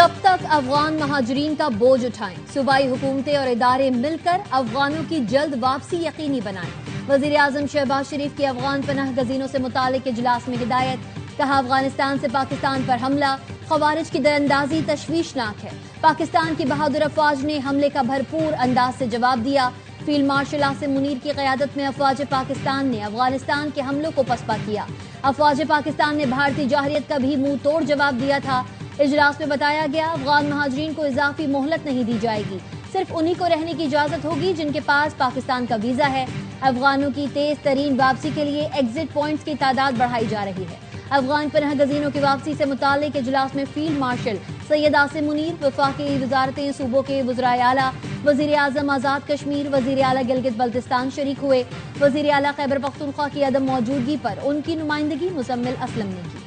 कब तक अफगान महाजरीन का बोझ उठाएं? सूबाई हुकूमतें और इदारे मिलकर अफगानों की जल्द वापसी यकीनी बनाएं। वजीर आजम शहबाज शरीफ की अफगान पनाह गजीनों से मुतालिक इजलास में हिदायत। कहा, अफगानिस्तान से पाकिस्तान पर हमला खवारिज की दरअंदाजी तशवीशनाक है। पाकिस्तान की बहादुर अफवाज ने हमले का भरपूर अंदाज से जवाब दिया। फील्ड मार्शल आसिम मुनीर की क़यादत में अफवाज पाकिस्तान ने अफगानिस्तान के हमलों को पसपा किया। अफवाज पाकिस्तान ने भारतीय जाहिरियत का भी मुंह तोड़ जवाब दिया था। इजलास में बताया गया, अफगान महाजरीन को इजाफी मोहलत नहीं दी जाएगी, सिर्फ उन्हीं को रहने की इजाजत होगी जिनके पास पाकिस्तान का वीजा है। अफगानों की तेज तरीन वापसी के लिए एग्जिट पॉइंट्स की तादाद बढ़ाई जा रही है। अफगान पनाह गजीनों की वापसी से मुतालिक इजलास में फील्ड मार्शल सैयद आसिम मुनीर, वफाकी वजारतें, सूबों के वज़राए आला, वजीर आजम आज़ाद कश्मीर, वजीर आला गिलगित बल्तिस्तान शरीक हुए। वजीर आला खैबर पख्तूनख्वा की अदम मौजूदगी पर उनकी नुमाइंदगी मुजम्मिल असलम ने की।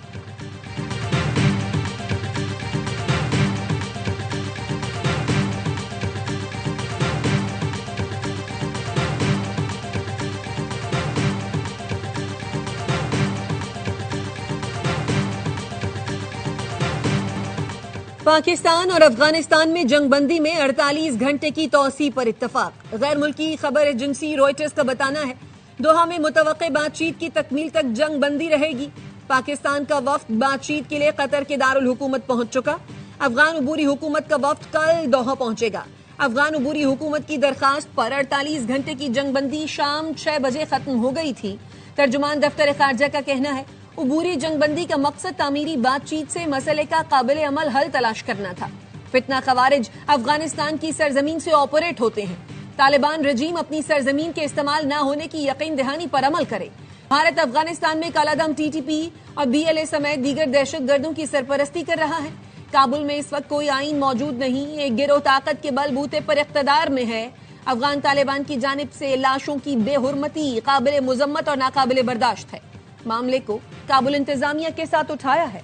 पाकिस्तान और अफगानिस्तान में जंगबंदी में 48 घंटे की तौसी पर इत्तफाक। गैर मुल्की खबर एजेंसी रॉयटर्स का बताना है, दोहा में मुतवक्के बातचीत की तकमील तक जंगबंदी रहेगी। पाकिस्तान का वफ्द बातचीत के लिए कतर के दारुल हुकूमत पहुंच चुका। अफगान अबूरी हुकूमत का वफ्द कल दोहा पहुंचेगा। अफगान अबूरी हुकूमत की दरखास्त पर 48 घंटे की जंगबंदी शाम 6 बजे खत्म हो गई थी। तर्जुमान दफ्तर खारजा का कहना है, अबूरी जंगबंदी का मकसद तामीरी बातचीत से मसले का काबिल अमल हल तलाश करना था। फितना खवारिज अफगानिस्तान की सरजमीन से ऑपरेट होते हैं। तालिबान रजीम अपनी सरजमीन के इस्तेमाल न होने की यकीन दहानी पर अमल करे। भारत अफगानिस्तान में कालादम TTP और BLA समेत दीगर दहशतगर्दों की सरपरस्ती कर रहा है। काबुल में इस वक्त कोई आइन मौजूद नहीं, एक गिरोह ताकत के बलबूते पर इख्तदार में है। अफगान तालिबान की जानिब से लाशों की बेहुरमती काबिल मुजम्मत और नाकाबिल बर्दाश्त है। मामले को काबुल इंतजामिया के साथ उठाया है।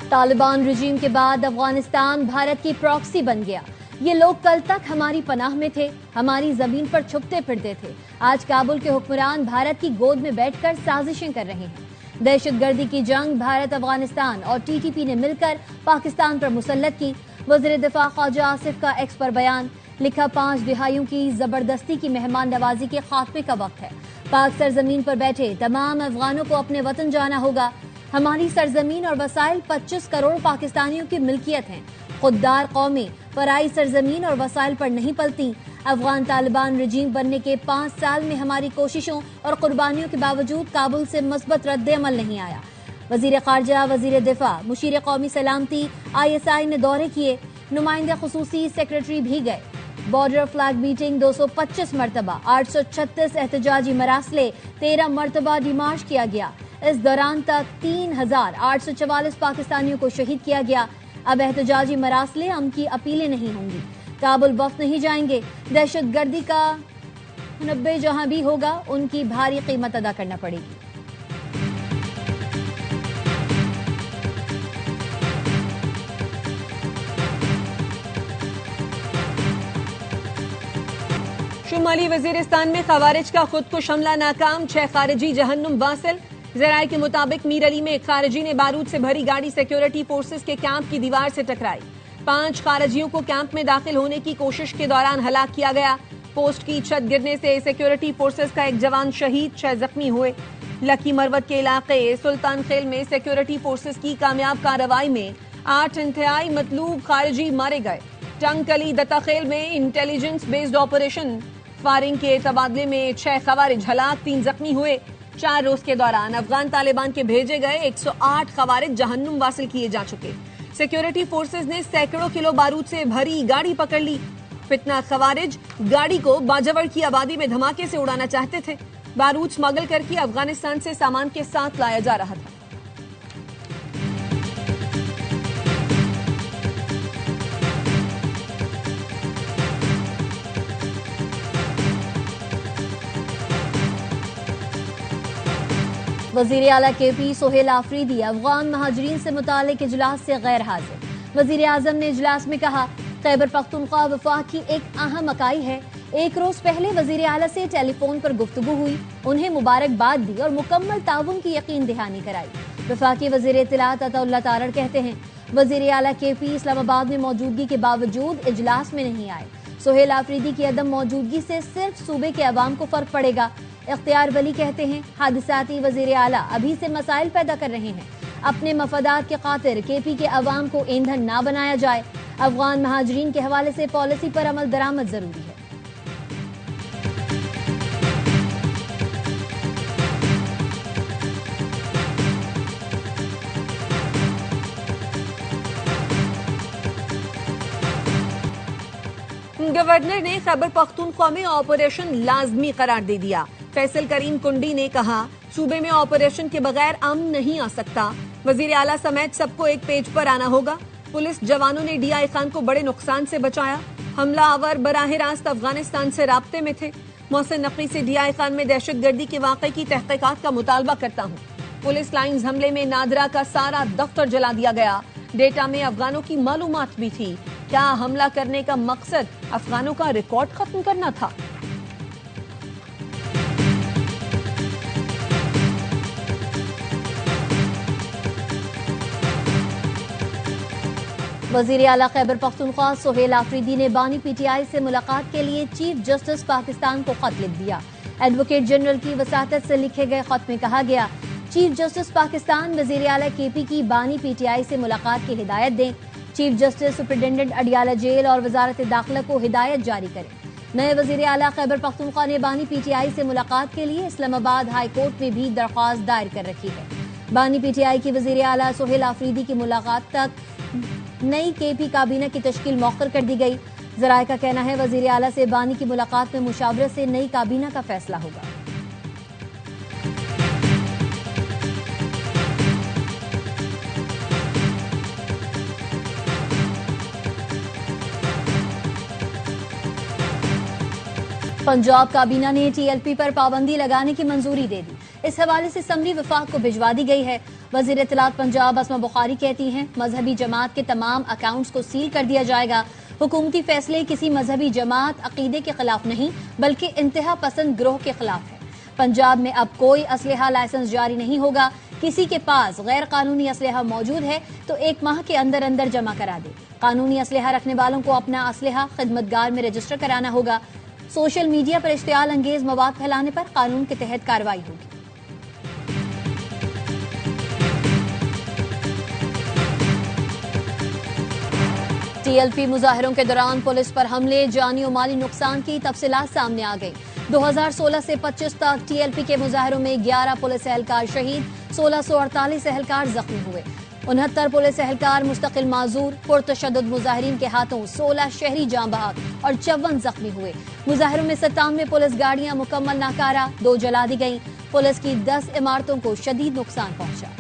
तालिबान रजीम के बाद अफगानिस्तान भारत की प्रॉक्सी बन गया। ये लोग कल तक हमारी पनाह में थे, हमारी जमीन पर छुपते फिरते थे। आज काबुल के हुक्मरान भारत की गोद में बैठकर साजिशें कर रहे हैं। दहशतगर्दी की जंग भारत, अफगानिस्तान और TTP ने मिलकर पाकिस्तान पर मुसल्लत की। वज़ीर दिफा ख्वाजा आसिफ का एक्स पर बयान लिखा, 5 दिहाइयों की जबरदस्ती की मेहमान नवाजी के खात्मे का वक्त है। पाक सरजमीन पर बैठे तमाम अफगानों को अपने वतन जाना होगा। हमारी सरजमीन और वसाइल 25 करोड़ पाकिस्तानियों की मिल्कियत हैं। खुददार कौमें पराई सरजमीन और वसाइल पर नहीं पलती। अफगान तालिबान रजीम बनने के 5 साल में हमारी कोशिशों और कुर्बानियों के बावजूद काबुल से मस्बत रद्द अमल नहीं आया। वजीर खारजा, वजीर दिफा, मुशीर कौमी सलामती, ISI ने दौरे किए। नुमाइंदे खुसूसी सेक्रेटरी भी गए। बॉर्डर फ्लैग मीटिंग 225 मरतबा, 836 एहतजाजी मरासले, 13 मरतबा डिमार्च किया गया। इस दौरान तक 3844 पाकिस्तानियों को शहीद किया गया। अब एहतजाजी मरासले की अपीलें नहीं होंगी। काबुल वफ्द नहीं जाएंगे। दहशतगर्दी का मुनब्बे जहां भी होगा, उनकी भारी कीमत अदा करना पड़ेगी। शुमाली वजीरिस्तान में खवारिज का खुदकुश हमला नाकाम, 6 खारिजी जहन्नुम वासिल। ज़राए के मुताबिक मीर अली में एक खारिजी ने बारूद से भरी गाड़ी सिक्योरिटी फोर्सेस के कैंप की दीवार से टकराई। 5 खारिजियों को कैंप में दाखिल होने की कोशिश के दौरान हलाक किया गया। पोस्ट की छत गिरने से सिक्योरिटी फोर्सेस का एक जवान शहीद, 6 जख्मी हुए। लकी मरवत के इलाके सुल्तान खेल में सिक्योरिटी फोर्सेस की कामयाब कार्रवाई में 8 इंतहाई मतलूब खारिजी मारे गए। टंगकली दत्ता खेल में इंटेलिजेंस बेस्ड ऑपरेशन फायरिंग के तबादले में 6 खवारिज हलाक, 3 जख्मी हुए। 4 रोज के दौरान अफगान तालिबान के भेजे गए 108 खवारिज जहन्नुम वासिल किए जा चुके। सिक्योरिटी फोर्सेस ने सैकड़ों किलो बारूद से भरी गाड़ी पकड़ ली। फितना खवारिज गाड़ी को बाजवड़ की आबादी में धमाके से उड़ाना चाहते थे। बारूद स्मगल करके अफगानिस्तान से सामान के साथ लाया जा रहा था। वज़ीर आला KP सोहेल आफरीदी अफगान महाजरीन से मुतालिक इजलास से गैर हाजिर। वजीर आजम ने इजलास में कहा, खैबर पख्तूनख्वा वफाक की एक अहम इकाई है। एक रोज पहले वजीर आला से टेलीफोन पर गुफ्तगू हुई, उन्हें मुबारकबाद दी और मुकम्मल ताउन की यकीन दहानी कराई। वफाकी वजीर इत्तलात अताउल्लाह तारड़ कहते हैं, वजीर आला KP इस्लामाबाद में मौजूदगी के बावजूद इजलास में नहीं आए। सोहेल आफरीदी की अदम मौजूदगी से सिर्फ सूबे के अवाम को फर्क पड़ेगा। इख्तियार वली कहते हैं, हादिसाती वजीर आला अभी से मसाइल पैदा कर रहे हैं। अपने मफादात के खातिर KP के अवाम को ईंधन ना बनाया जाए। अफगान महाजरीन के हवाले से पॉलिसी पर अमल दरामद जरूरी है। गवर्नर ने खैबर पख्तूनख्वा में ऑपरेशन लाजमी करार दे दिया। फैसल करीम कुंडी ने कहा, सूबे में ऑपरेशन के बगैर अमन नहीं आ सकता। वजीर आला समेत सबको एक पेज पर आना होगा। पुलिस जवानों ने DI खान को बड़े नुकसान से बचाया। हमला आवर बराह रास्त अफगानिस्तान से राब्ते में थे। मोहसिन नकवी से DI खान में दहशतगर्दी के वाक़े की तहकीकात का मुतालबा करता हूँ। पुलिस लाइन्स हमले में नादरा का सारा दफ्तर जला दिया गया। डेटा में अफगानों की मालूमात भी थी। क्या हमला करने का मकसद अफगानों का रिकॉर्ड खत्म करना था? वजीर आला खैबर पख्तूनख्वा सोहेल आफरीदी ने बानी PTI से मुलाकात के लिए चीफ जस्टिस पाकिस्तान को खत लिख दिया। एडवोकेट जनरल की वसातत से लिखे गए खत में कहा गया, चीफ जस्टिस पाकिस्तान वजीर आला KP की बानी PTI से मुलाकात की हिदायत दें। Chief justice superintendent Adiala jail और वजारत दाखिला को हिदायत जारी करें। नए वजीर आला खैबर पख्तूनख्वा ने बानी PTI से मुलाकात के लिए इस्लामाबाद हाई कोर्ट में भी दरख्वास्त दायर कर रखी है। बानी PTI की वजीर आला सोहेल आफरीदी की मुलाकात तक नई KP काबीना की तश्कील मौखर कर दी गई। जराये का कहना है, वजीर आला से बानी की मुलाकात में मुशावरत से नई काबीना का फैसला होगा। पंजाब काबीना ने TLP पर पाबंदी लगाने की मंजूरी दे दी। इस हवाले से समरी वफाक को भिजवा दी गई है। वजीर इत्तलात पंजाब असमा बुखारी कहती हैं, मजहबी जमात के तमाम अकाउंट्स को सील कर दिया जाएगा। हुकूमती फैसले किसी मजहबी जमात अकीदे के खिलाफ नहीं बल्कि इंतहा पसंद ग्रोह के खिलाफ है। पंजाब में अब कोई असलहा लाइसेंस जारी नहीं होगा। किसी के पास गैर कानूनी असलहा मौजूद है तो 1 माह के अंदर अंदर जमा करा दे। कानूनी असलहा रखने वालों को अपना असलहा खिदमतगार में रजिस्टर कराना होगा। सोशल मीडिया पर इश्तियाल अंगेज मवाद फैलाने पर कानून के तहत कार्रवाई होगी। TLP मुजाहिरों के दौरान पुलिस पर हमले, जानी और माली नुकसान की तफसीलात सामने आ गई। 2016 से 25 तक TLP के मुजाहिरों में 11 पुलिस एहलकार शहीद, 1648 एहलकार जख्मी हुए। 69 पुलिस एहलकार मुस्तकिल माजूर। पुरतशद्दुद मुजाहिरीन के हाथों 16 शहरी जाँ बहक और 54 जख्मी हुए। मुजाहिरों में 97 पुलिस गाड़ियां मुकम्मल नाकारा, 2 जला दी गईं। पुलिस की 10 इमारतों को शदीद नुकसान पहुंचा।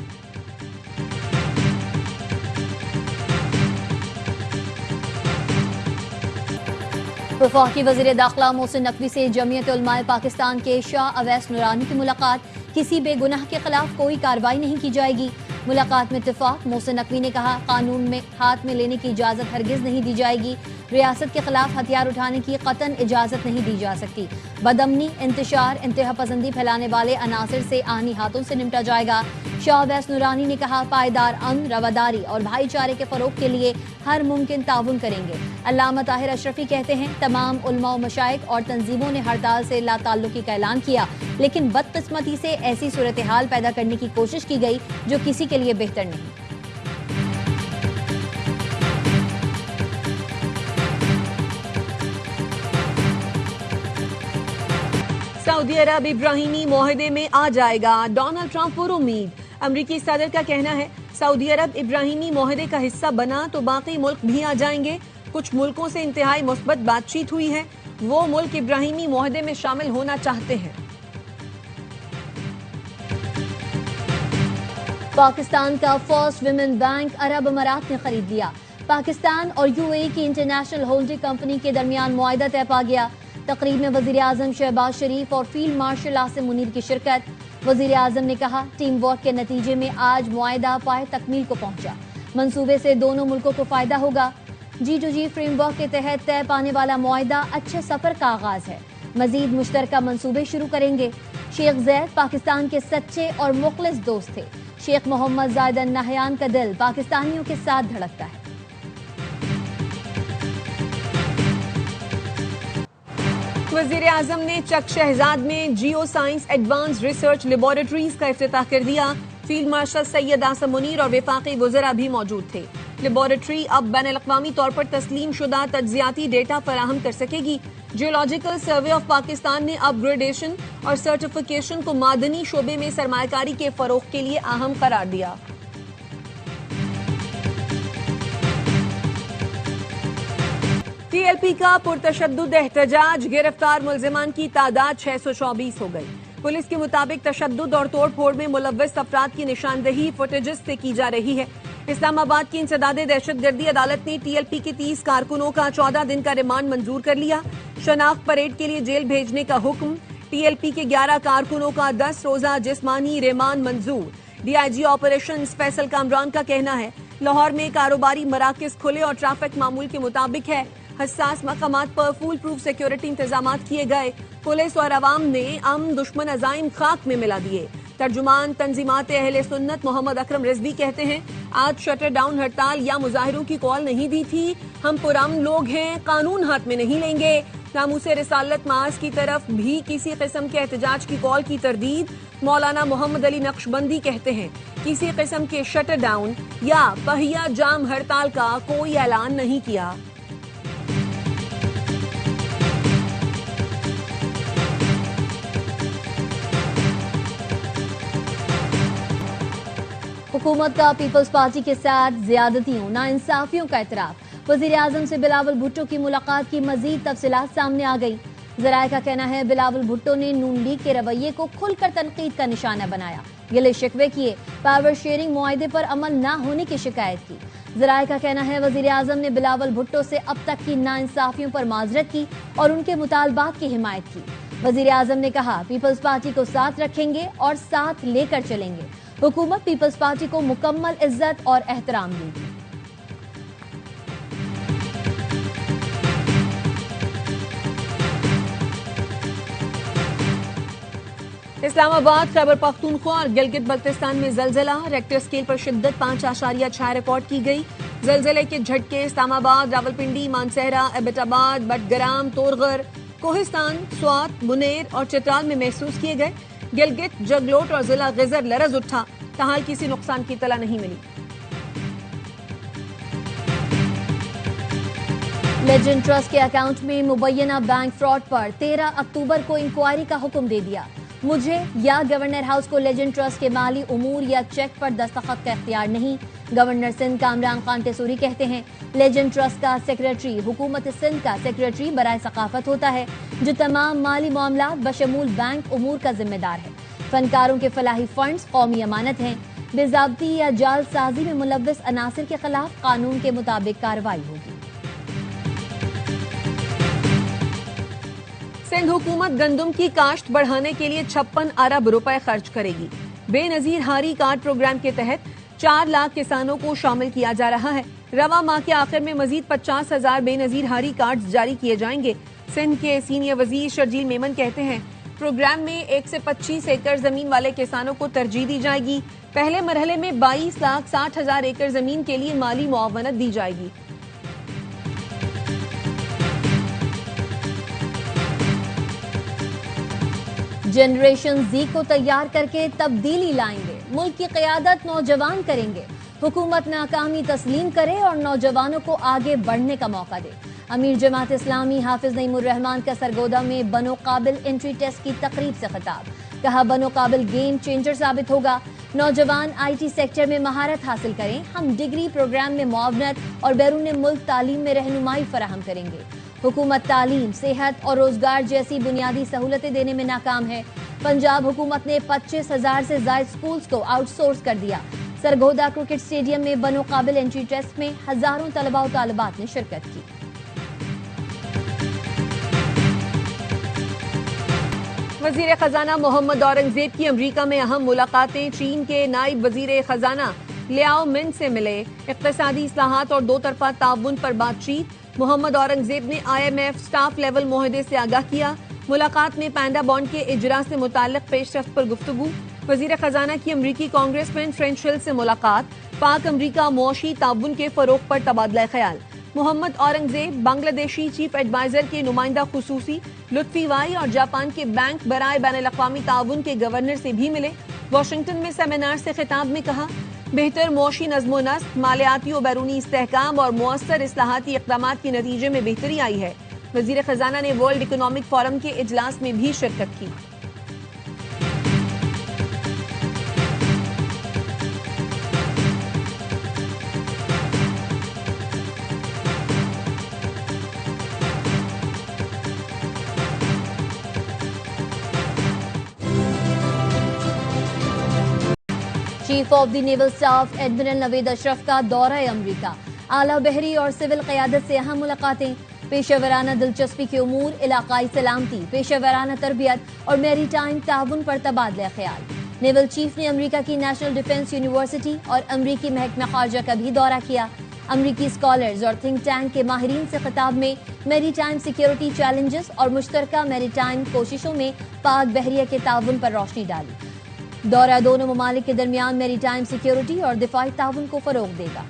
वफाकी वजीर दाखिला मोहसिन नकवी से जमीयत उलमाए पाकिस्तान के शाह अवैस नूरानी की मुलाकात। किसी बेगुनाह के खिलाफ कोई कार्रवाई नहीं की जाएगी। मुलाकात में इत्तेफाक। मोहसिन नकवी ने कहा, कानून में हाथ में लेने की इजाजत हरगिज नहीं दी जाएगी। रियासत के खिलाफ हथियार उठाने की कतन इजाजत नहीं दी जा सकती। बदअमनी, इंतशार, इंतहा पसंदी फैलाने वाले अनासर से आनी हाथों से निपटा जाएगा। शाह अवैस नूरानी ने कहा, पायदार अमन, रवादारी और भाईचारे के फरोग के लिए हर मुमकिन ताउन करेंगे। अल्लामा ताहिर अशरफी कहते हैं, तमाम उलमा व मशाइख और तंजीमों ने हड़ताल से लाताल्लुकी का ऐलान किया, लेकिन बदकिस्मती से ऐसी सूरत हाल पैदा करने की कोशिश की गई जो किसी के लिए बेहतर नहीं। सऊदी अरब इब्राहिमी मुआहदे में आ जाएगा, डोनाल्ड ट्रंप पर उम्मीद। अमरीकी सदर का कहना है, सऊदी अरब इब्राहिमी मुआहदे का हिस्सा बना तो बाकी मुल्क भी आ जाएंगे। कुछ मुल्कों से इंतहाई मुस्बत बातचीत हुई है। वो मुल्क इब्राहिमी मुआहदे में शामिल होना चाहते हैं। पाकिस्तान का फर्स्ट विमेन बैंक अरब अमारात ने खरीद लिया। पाकिस्तान और UAE की इंटरनेशनल होल्डिंग कंपनी के दरमियान मुआहदा तय पा गया। तकरीब में वजीर आजम शहबाज शरीफ और फील्ड मार्शल आसिम मुनीर की शिरकत। वजीर आजम ने कहा, टीम वर्क के नतीजे में आज मुआहदा पाए तकमील को पहुंचा। मंसूबे से दोनों मुल्कों को फायदा होगा। G2G फ्रेमवर्क के तहत तय पाने वाला मुआहिदा अच्छे सफर का आगाज है। मजीद मुश्तरका मंसूबे शुरू करेंगे। शेख ज़ैद पाकिस्तान के सच्चे और मुखलिस दोस्त थे। शेख मोहम्मद जायद अल नहयान का दिल पाकिस्तानियों के साथ धड़कता है। वजीर आजम ने चक शहजाद में geo science advance research laboratories का इफ्तिताह कर दिया। फील्ड मार्शल सैयद आसम मुनीर और वफाकी वज़रा भी मौजूद थे। लेबोरेटरी अब बैनुल-अक़वामी तौर पर तस्लीम शुदा तज्ज़ियाती डेटा फराहम कर सकेगी। जियोलॉजिकल सर्वे ऑफ पाकिस्तान ने अपग्रेडेशन और सर्टिफिकेशन को मादनी शोबे में सरमायाकारी के फरोग के लिए अहम करार दिया। TLP का पुरतशद्दुद एहतजाज, गिरफ्तार मुल्जिमान की तादाद 624 हो गई। पुलिस के मुताबिक तशद्दुद और तोड़ फोड़ में मुलव्वस अफराद की निशानदही फुटेजेस से की जा रही है। इस्लामाबाद की इंसदादे दहशतगर्दी अदालत ने TLP के 30 कारकुनों का 14 दिन का रिमांड मंजूर कर लिया। शनाख्त परेड के लिए जेल भेजने का हुक्म। TLP के 11 कारकुनों का 10 रोजा जिस्मानी रिमांड मंजूर। DIG ऑपरेशंस फैसल कामरान का कहना है लाहौर में कारोबारी मराकज खुले और ट्रैफिक मामूल के मुताबिक है। हसास मकामात पर फुल प्रूफ सिक्योरिटी इंतजाम किए गए। पुलिस और अवाम ने अमन दुश्मन अजाइम खाक में मिला दिए। तर्जुमान तंजीमात अहले सुन्नत मोहम्मद अकरम रिजवी कहते हैं आज शटर डाउन हड़ताल या मुजाहिरों की कॉल नहीं दी थी। हम पुरअमन लोग हैं, कानून हाथ में नहीं लेंगे। नामूसे रिसालत माज की तरफ भी किसी किस्म के एहतजाज की कॉल की तरदीद। मौलाना मोहम्मद अली नक्शबंदी कहते हैं किसी किस्म के शटर डाउन या पहिया जाम हड़ताल का कोई ऐलान नहीं किया। हुकूमत का पीपल्स पार्टी के साथ ज्यादतियों नाइंसाफियों का एतराफ। वजीर आजम से बिलावल भुट्टो की मुलाकात की मजीद तफसीलात सामने आ गई। जराये का कहना है बिलावल भुट्टो ने नून लीग के रवैये को खुलकर तनकीद का निशाना बनाया। गिले शिकवे किए, पावर शेयरिंग मुआहदे पर अमल न होने की शिकायत की। जराये का कहना है वजीर आजम ने बिलावल भुट्टो से अब तक की नाइंसाफियों पर माजरत की और उनके मुतालबात की हिमायत की। वजीर आजम ने कहा पीपल्स पार्टी को साथ रखेंगे और साथ लेकर चलेंगे। हुकूमत पीपल्स पार्टी को मुकम्मल इज्जत और एहतराम देगी। इस्लामाबाद, खैबर पख्तूनख्वा और गिलगित बल्तिस्तान में जलजिला। रेक्टर स्केल पर शिद्दत 5.6 रिकॉर्ड की गई। जलजिले के झटके इस्लामाबाद, रावलपिंडी, मानसहरा, एबटाबाद, बटग्राम, तोरगर, कोहिस्तान, स्वात, मुनेर और चित्राल में महसूस किए गए। गिलगित, जगलोट और जिला गिजर लरज उठा, ताहाल किसी नुकसान की तला नहीं मिली। लेजेंड ट्रस्ट के अकाउंट में मुबैना बैंक फ्रॉड पर 13 अक्टूबर को इंक्वायरी का हुक्म दे दिया। मुझे या गवर्नर हाउस को लेजेंड ट्रस्ट के माली उमूर या चेक पर दस्तखत का इख्तियार नहीं। गवर्नर सिंध कामरान खान टेसूरी कहते हैं लेजेंड ट्रस्ट का सेक्रेटरी हुकूमत सिंध का सेक्रेटरी बराए सकाफत होता है जो तमाम माली मामलात बशमूल बैंक उमूर का जिम्मेदार है। फनकारों के फलाही फंड्स कौमी अमानत हैं। बेज़ाब्ती या जालसाजी में मुलव्वस अनासिर के खिलाफ कानून के मुताबिक कार्रवाई होगी। सिंध हुकूमत गंदम की काश्त बढ़ाने के लिए 56 अरब रुपए खर्च करेगी। बेनजीर हारी कार्ड प्रोग्राम के तहत 4 लाख किसानों को शामिल किया जा रहा है। रवा माह के आखिर में मजीद 50,000 बेनजीर हारी कार्ड जारी किए जाएंगे। सिंध के सीनियर वजीर शर्जील मेमन कहते हैं प्रोग्राम में 1 से 25 एकड़ जमीन वाले किसानों को तरजीह दी जाएगी। पहले मरहले में 22,60,000 एकड़ जमीन के लिए माली मुआवनत दी जाएगी। जनरेशन जी को तैयार करके तब्दीली लाएंगे। मुल्क की क़यादत नौजवान करेंगे। हुकूमत नाकामी तस्लीम करे और नौजवानों को आगे बढ़ने का मौका दे। अमीर जमात इस्लामी हाफिज नईमुर रहमान का सरगोदा में बनो काबिल एंट्री टेस्ट की तकरीब से खिताब। कहा बनो काबिल गेम चेंजर साबित होगा। नौजवान IT सेक्टर में महारत हासिल करें। हम डिग्री प्रोग्राम में मुआवनत और बैरून मुल्क तालीम में रहनुमाई फराहम करेंगे। हुकूमत तालीम, सेहत और रोजगार जैसी बुनियादी सहूलतें देने में नाकाम है। पंजाब हुकूमत ने 25,000 से ज्यादा स्कूल्स को आउटसोर्स कर दिया। सरगोदा क्रिकेट स्टेडियम में बनो काबिल एंट्री टेस्ट में हजारों तलबा और तालिबात ने शिरकत की। वजीर खजाना मोहम्मद औरंगजेब की अमरीका में अहम मुलाकातें। चीन के नायब वजीर खजाना لیاؤ من سے ملے، اقتصادی اصلاحات اور دو طرفہ تعاون پر بات چیت۔ محمد اورنگزیب نے IMF سٹاف لیول معاہدے سے آگاہ کیا۔ ملاقات میں پینڈا بانڈ کے اجرا سے متعلق پیش رفت پر گفتگو۔ وزیر خزانہ کی امریکی کانگریس مین فرینچ ہل سے ملاقات۔ پاک امریکہ معاشی تعاون کے فروغ پر تبادلہ خیال۔ محمد اورنگزیب بنگلہ دیشی چیف ایڈوائزر کے نمائندہ خصوصی لطفی وائی اور جاپان کے بینک برائے بین الاقوامی تعاون کے گورنر سے بھی ملے۔ واشنگٹن میں سیمینار سے خطاب میں کہا، بہتر معاشی نظم و نسق، مالیاتی و بیرونی استحکام اور مؤثر اصلاحاتی اقدامات کے نتیجے میں بہتری آئی ہے۔ وزیر خزانہ نے ورلڈ اکنامک فورم کے اجلاس میں بھی شرکت کی۔ Chief of the naval staff admiral Naveed Ashraf کا دورہ امریکہ، اعلیٰ بحری اور سول قیادت سے اہم ملاقاتیں، پیشہ ورانہ دلچسپی کے امور، علاقائی سلامتی، پیشہ ورانہ تربیت اور میری ٹائم تعاون پر تبادلہ خیال۔ نیول چیف نے امریکہ کی نیشنل ڈیفنس یونیورسٹی اور امریکی محکمہ خارجہ کا بھی دورہ کیا۔ امریکی اسکالرز اور تھنک ٹینک کے ماہرین سے خطاب میں میری ٹائم سیکیورٹی چیلنجز اور مشترکہ میری ٹائم کوششوں میں پاک بحریہ کے تعاون پر روشنی ڈالی۔ دورہ دونوں ممالک کے درمیان میری ٹائم سیکیورٹی اور دفاعی تعاون کو فروغ دے گا۔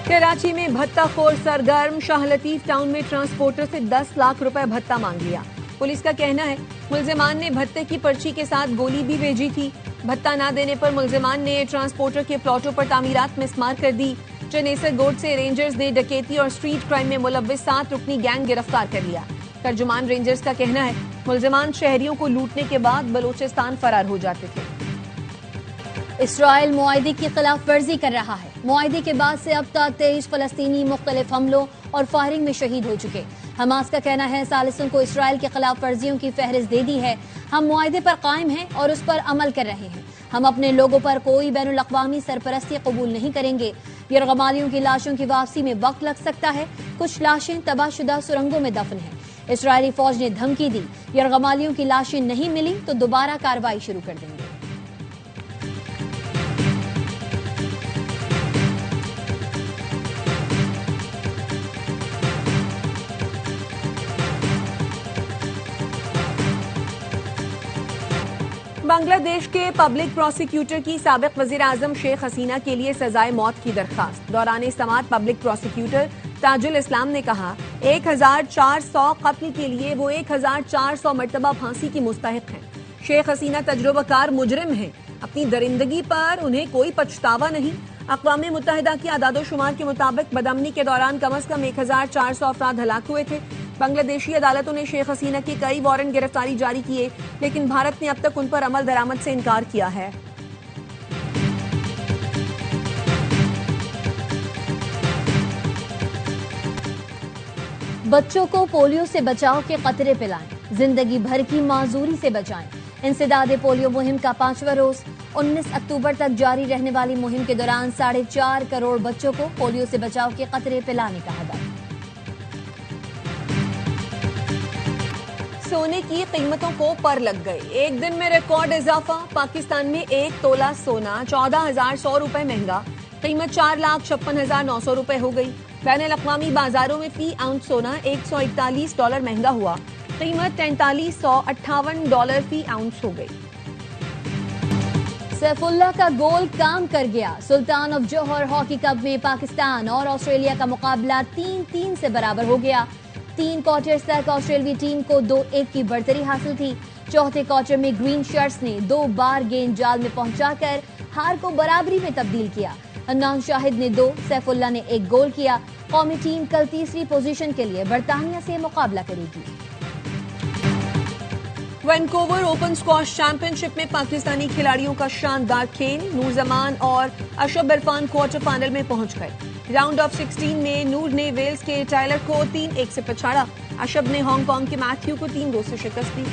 کراچی میں بھتہ خور سرگرم، شاہ لطیف ٹاؤن میں ٹرانسپورٹر سے 10 لاکھ روپے بھتہ مانگ لیا۔ پولیس کا کہنا ہے ملزمان نے بھتے کی پرچی کے ساتھ گولی بھی بھیجی تھی۔ بھتہ نہ دینے پر ملزمان نے ٹرانسپورٹر کے پلاٹوں پر تعمیرات مسمار کر دی۔ چنیسر گوٹ سے رینجرز نے ڈکیتی اور اسٹریٹ کرائم میں ملوث 7 رکنی گینگ گرفتار کر لیا۔ ترجمان رینجرز کا کہنا ہے ملزمان شہریوں کو لوٹنے کے بعد بلوچستان فرار ہو جاتے تھے۔ اسرائیل معاہدے کی خلاف ورزی کر رہا ہے۔ معاہدے کے بعد سے اب تک 23 فلسطینی مختلف حملوں اور فائرنگ میں شہید ہو چکے۔ حماس کا کہنا ہے ثالثوں کو اسرائیل کی خلاف ورزیوں کی فہرست دے دی ہے۔ ہم معاہدے پر قائم ہیں اور اس پر عمل کر رہے ہیں۔ ہم اپنے لوگوں پر کوئی بین الاقوامی سرپرستی قبول نہیں کریں گے۔ یرغمالیوں کی لاشوں کی واپسی میں وقت لگ سکتا ہے۔ کچھ لاشیں تباہ شدہ سرنگوں میں دفن ہیں۔ اسرائیلی فوج نے دھمکی دی، یرغمالیوں کی لاشیں نہیں ملی تو دوبارہ کارروائی شروع کر دیں گے۔ بنگلہ دیش کے پبلک پروسیکیوٹر کی سابق وزیر اعظم شیخ حسینہ کے لیے سزائے موت کی درخواست۔ دوران سماعت پبلک پروسیکیوٹر تاج الاسلام نے کہا 1400 قتل کے لیے وہ 1400 مرتبہ پھانسی کی مستحق ہیں۔ شیخ حسینہ تجربہ کار مجرم ہیں، اپنی درندگی پر انہیں کوئی پچھتاوا نہیں۔ اقوام متحدہ کی اعداد و شمار کے مطابق بدامنی کے دوران کم از کم 1400 افراد ہلاک ہوئے تھے۔ بنگلہ دیشی عدالتوں نے شیخ حسینہ کی کئی وارنٹ گرفتاری جاری کیے، لیکن بھارت نے اب تک ان پر عمل درآمد سے انکار کیا ہے۔ بچوں کو پولیو سے بچاؤ کے قطرے پلائیں، زندگی بھر کی معذوری سے بچائیں۔ انسداد پولیو مہم کا 5واں روز 19 اکتوبر تک جاری رہنے والی مہم کے دوران 4.5 کروڑ بچوں کو پولیو سے بچاؤ کے قطرے پلانے کا ہدف۔ سونے کی قیمتوں کو پر لگ گئے، ایک دن میں ریکارڈ اضافہ۔ پاکستان میں 1 تولہ سونا 14,100 روپے مہنگا، قیمت 4,56,900 روپے ہو گئی۔ بین الاقوامی بازاروں میں فی اونس سونا $141 مہنگا ہوا، قیمت $4358 فی اونس ہو گئی۔ سیف اللہ کا گول کام کر گیا۔ سلطان آف جوہر ہاکی کپ میں پاکستان اور آسٹریلیا کا مقابلہ 3-3 سے برابر ہو گیا۔ 3 کوارٹرز تک آسٹریلوی ٹیم کو 2-1 کی برتری حاصل تھی۔ چوتھے کوارٹر میں گرین شرٹس نے 2 بار گیند جال میں پہنچا کر ہار کو برابری میں تبدیل کیا۔ عدنان شاہد نے 2، سیف اللہ نے 1 گول کیا۔ قومی ٹیم کل تیسری پوزیشن کے لیے برطانیہ سے مقابلہ کرے گی۔ وینکوور اوپن اسکواش چیمپئن شپ میں پاکستانی کھلاڑیوں کا شاندار کھیل، نور زمان اور اشرف عرفان کوارٹر فائنل میں پہنچ گئے۔ راؤنڈ آف 16 میں نور نے ویلز کے ٹائلر کو 3-1 سے پچھاڑا۔ اشرف نے ہانگ کانگ کے میتھیو کو 3-2 سے شکست دی۔